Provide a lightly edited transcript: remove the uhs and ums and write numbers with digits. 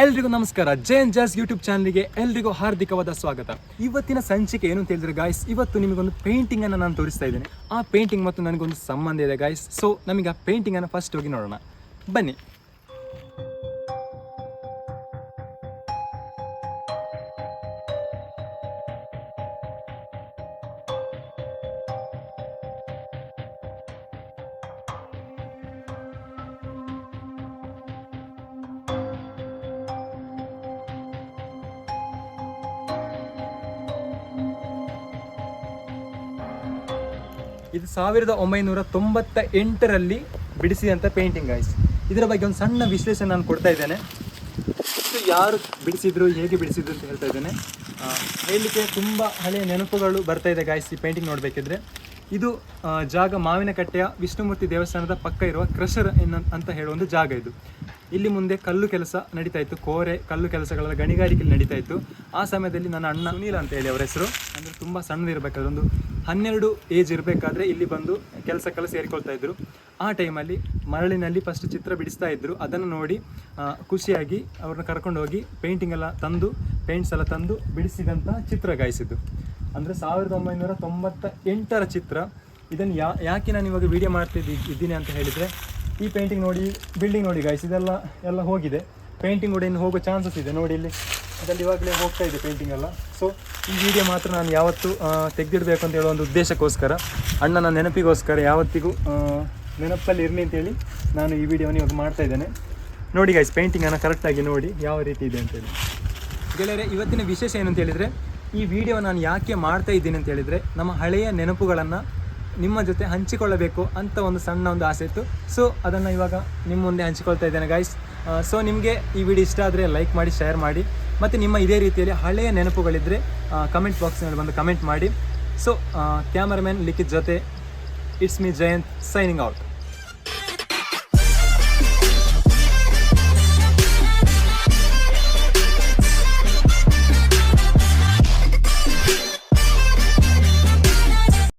ಎಲ್ರಿಗೂ ನಮಸ್ಕಾರ. ಜೈನ್ ಜಾಸ್ ಯೂಟ್ಯೂಬ್ ಚಾನಲ್ಗೆ ಎಲ್ರಿಗೂ ಹಾರ್ದಿಕವಾದ ಸ್ವಾಗತ. ಇವತ್ತಿನ ಸಂಚಿಕೆ ಏನು ಅಂತ ಹೇಳಿದ್ರೆ ಗಾಯ್ಸ್, ಇವತ್ತು ನಿಮಗೊಂದು ಪೇಂಟಿಂಗ್ ಅನ್ನು ನಾನು ತೋರಿಸ್ತಾ ಇದ್ದೇನೆ. ಆ ಪೇಂಟಿಂಗ್ ಮತ್ತು ನನಗೊಂದು ಸಂಬಂಧ ಇದೆ ಗಾಯ್ಸ್. ಸೊ ನಮಗೆ ಆ ಪೇಂಟಿಂಗ್ ಅನ್ನು ಫಸ್ಟ್ ಹೋಗಿ ನೋಡೋಣ ಬನ್ನಿ. ಇದು 1998ರಲ್ಲಿ ಬಿಡಿಸಿದಂಥ ಪೇಂಟಿಂಗ್ ಗಾಯ್ಸ್. ಇದರ ಬಗ್ಗೆ ಒಂದು ಸಣ್ಣ ವಿಶ್ಲೇಷಣೆ ನಾನು ಕೊಡ್ತಾ ಇದ್ದೇನೆ. ಇದು ಯಾರು ಬಿಡಿಸಿದ್ರು, ಹೇಗೆ ಬಿಡಿಸಿದ್ರು ಅಂತ ಹೇಳ್ತಾ ಇದ್ದೇನೆ. ಹೇಳಲಿಕ್ಕೆ ತುಂಬ ಹಳೆಯ ನೆನಪುಗಳು ಬರ್ತಾ ಇದೆ ಗಾಯ್ಸ್ ಈ ಪೇಂಟಿಂಗ್ ನೋಡಬೇಕಿದ್ರೆ. ಇದು ಜಾಗ ಮಾವಿನಕಟ್ಟೆಯ ವಿಷ್ಣುಮೂರ್ತಿ ದೇವಸ್ಥಾನದ ಪಕ್ಕ ಇರುವ ಕ್ರಷರ್ ಅಂತ ಹೇಳುವ ಒಂದು ಜಾಗ ಇದು. ಇಲ್ಲಿ ಮುಂದೆ ಕಲ್ಲು ಕೆಲಸ ನಡೀತಾ ಇತ್ತು, ಕೋರೆ ಕಲ್ಲು ಕೆಲಸಗಳ ಗಣಿಗಾರಿಕೆ ನಡೀತಾ ಇತ್ತು. ಆ ಸಮಯದಲ್ಲಿ ನನ್ನ ಅಣ್ಣ ಸುನೀಲ್ ಅಂತ ಹೇಳಿ ಅವರ ಹೆಸರು, ಅಂದರೆ ತುಂಬ ಸಣ್ಣದಿರಬೇಕಾದ್ರೆ ಒಂದು 12 ಏಜ್ ಇರಬೇಕಾದ್ರೆ ಇಲ್ಲಿ ಬಂದು ಕೆಲಸಕ್ಕೆಲ್ಲ ಸೇರಿಕೊಳ್ತಾ ಇದ್ರು. ಆ ಟೈಮಲ್ಲಿ ಮರಳಿನಲ್ಲಿ ಫಸ್ಟ್ ಚಿತ್ರ ಬಿಡಿಸ್ತಾ ಇದ್ರು. ಅದನ್ನು ನೋಡಿ ಖುಷಿಯಾಗಿ ಅವ್ರನ್ನ ಕರ್ಕೊಂಡು ಹೋಗಿ ಪೇಂಟಿಂಗ್ ಎಲ್ಲ ತಂದು, ಪೇಂಟ್ಸ್ ಎಲ್ಲ ತಂದು ಬಿಡಿಸಿದಂಥ ಚಿತ್ರ ಗಾಯಿಸಿದ್ದು. ಅಂದರೆ 1998ರ ಚಿತ್ರ. ಇದನ್ನು ಯಾಕೆ ನಾನು ಇವಾಗ ವಿಡಿಯೋ ಮಾಡ್ತಿದ್ದೀನಿ ಅಂತ ಹೇಳಿದರೆ, ಈ ಪೇಂಟಿಂಗ್ ನೋಡಿ, ಬಿಲ್ಡಿಂಗ್ ನೋಡಿ ಗಾಯ್ಸ್, ಎಲ್ಲ ಹೋಗಿದೆ. ಪೇಂಟಿಂಗ್ ಕೂಡ ಇನ್ನು ಹೋಗೋ ಚಾನ್ಸಸ್ ಇದೆ ನೋಡಿ. ಇಲ್ಲಿ ಅದರಲ್ಲಿ ಇವಾಗಲೇ ಹೋಗ್ತಾ ಇದೆ ಪೇಂಟಿಂಗ್ ಎಲ್ಲ. ಸೊ ಈ ವಿಡಿಯೋ ಮಾತ್ರ ನಾನು ಯಾವತ್ತೂ ತೆಗೆದಿಡಬೇಕು ಅಂತ ಹೇಳೋ ಒಂದು ಉದ್ದೇಶಕ್ಕೋಸ್ಕರ, ಅಣ್ಣನ ನೆನಪಿಗೋಸ್ಕರ, ಯಾವತ್ತಿಗೂ ನೆನಪಲ್ಲಿ ಇರಲಿ ಅಂತೇಳಿ ನಾನು ಈ ವಿಡಿಯೋವನ್ನು ಇವಾಗ ಮಾಡ್ತಾ ಇದ್ದೇನೆ. ನೋಡಿ ಗಾಯ್ಸ್, ಪೇಂಟಿಂಗನ್ನು ಕರೆಕ್ಟಾಗಿ ನೋಡಿ ಯಾವ ರೀತಿ ಇದೆ ಅಂತೇಳಿ. ಗೆಳೆಯರೆ, ಇವತ್ತಿನ ವಿಶೇಷ ಏನು ಅಂತ ಹೇಳಿದರೆ, ಈ ವಿಡಿಯೋ ನಾನು ಯಾಕೆ ಮಾಡ್ತಾ ಇದ್ದೀನಿ ಅಂತ ಹೇಳಿದರೆ, ನಮ್ಮ ಹಳೆಯ ನೆನಪುಗಳನ್ನು ನಿಮ್ಮ ಜೊತೆ ಹಂಚಿಕೊಳ್ಳಬೇಕು ಅಂತ ಒಂದು ಸಣ್ಣ ಒಂದು ಆಸೆ ಇತ್ತು. ಸೊ ಅದನ್ನು ಇವಾಗ ನಿಮ್ಮ ಮುಂದೆ ಹಂಚಿಕೊಳ್ತಾ ಇದ್ದೇನೆ ಗಾಯ್ಸ್. ಸೊ ನಿಮಗೆ ಈ ವಿಡಿಯೋ ಇಷ್ಟ ಆದರೆ ಲೈಕ್ ಮಾಡಿ, ಶೇರ್ ಮಾಡಿ, ಮತ್ತು ನಿಮ್ಮ ಇದೇ ರೀತಿಯಲ್ಲಿ ಹಳೆಯ ನೆನಪುಗಳಿದ್ದರೆ ಕಮೆಂಟ್ ಬಾಕ್ಸ್ನಲ್ಲಿ ಬಂದು ಕಮೆಂಟ್ ಮಾಡಿ. ಸೊ ಕ್ಯಾಮರಾಮನ್ ಲಿಖಿತ್ ಜೊತೆ it's me Jayanth signing out.